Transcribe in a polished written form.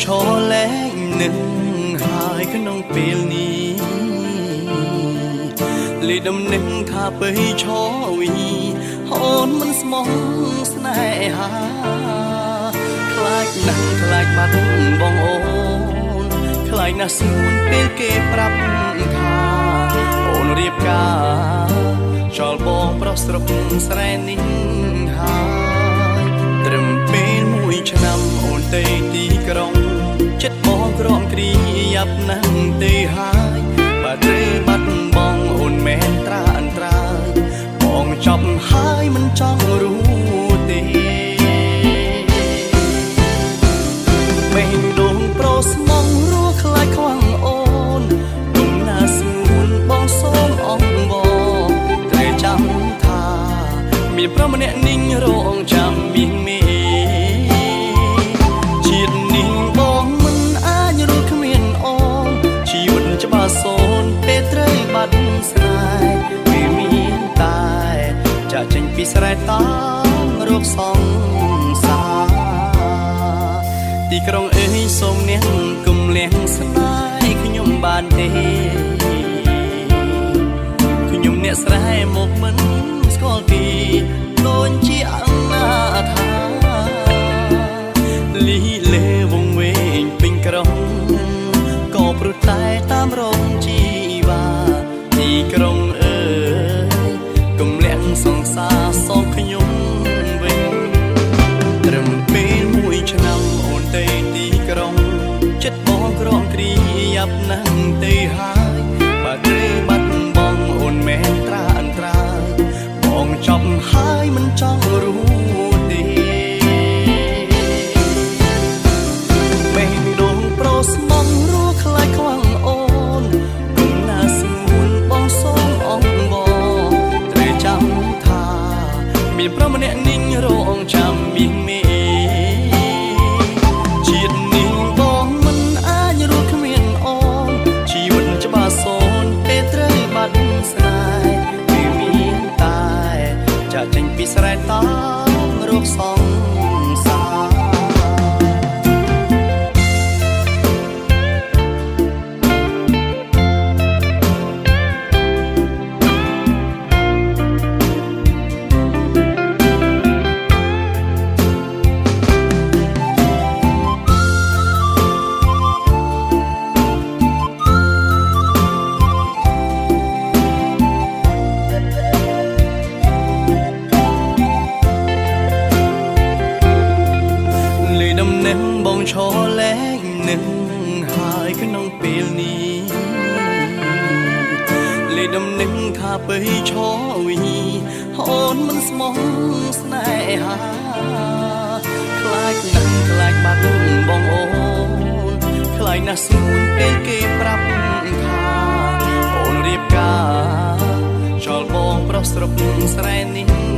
ឈរលែងនឹងហើយក្នុងពេលនេះលីដំណឹងថាពេលឈរវីអូនមិនស្មោះស្នេហាខ្លាចណាស់ខ្លាចបាត់បងអូនខ្លាចណាស់ស្ងួនពេលគេប្រាប់ថាអូនរៀបការចោលបងប្រុសស្រុកស្រែនេះហើយត្រឹមពេលមួយឆ្នាំអូនទៅទីក្រុងចិត្តបងក្រំគ្រីយ៉ាប់ណាស់ទេហើយបើត្រូវបាត់បងអូនមែនត្រាអន្ត្រាយបងចប់ហើយមិនចង់รู้ទេមេងដងប្រុសស្មងរស់ខ្លាចខ្វាំងអូនគុំណាស្ងួនបងសូមអងបងត្រូវចាំថាមានប្រុសម្នាក់នីងរងចាំមានមេជាតិនេះបងមិនអាចរស់គ្មានអូនជីវិតច្បាស់សូនពេលត្រូវបាត់ស្នេហ៍ពេលមានតែចាក់ចេញពីស្រែតាមរកសង្សារទីក្រុងអើយសូមអ្នកកុំលះស្នេហ៍ខ្ញុំបានទេខ្ញុំអ្នកស្រែមកមិនស្គាល់ពីដូចជាអនាថាលីលេវងវែងពេញក្រុងក៏ព្រោះតែតាមរងជីវ៉ាទីក្រុងអើយកុំលះសង្សារសងខ្ញុំវិញត្រឹមពេលមួយឆ្នាំអូនទៅទីក្រុងចិត្តបងក្រំគ្រីយ៉ាប់ណាស់ទេហើយបើត្រូវបាត់បងអូនមែនត្រាអន្ត្រាយបងចប់ហើយមិនចង់รู้ទេមេងដងប្រុសស្មងរស់ខ្លាចខ្វាំងអូនគុំណាស្ងួនបងសូមអងបងត្រូវចាំថាមានប្រុសម្នាក់នីងរងចាំមានមេជាតិនេះបងមិនអាចរស់គ្មានអូនជីវិតច្បាស់សូនពេលត្រូវបាត់ស្នេហ៍ពេលមានតែចាក់ចេញពីស្រែតាមរកសង្សារដំណឹងបងឈរលែងនឹងហើយក្នុងពេលនេះលេដំណឹងថាពេលឈរវីអូនមិនស្មោះស្នេហាខ្លាចណាស់ខ្លាចបាត់បងអូនខ្លាចណាស់ស្ងួនពេលគេប្រាប់ថាអូនរៀបការចោលបងប្រុសស្រុកស្រែនេះ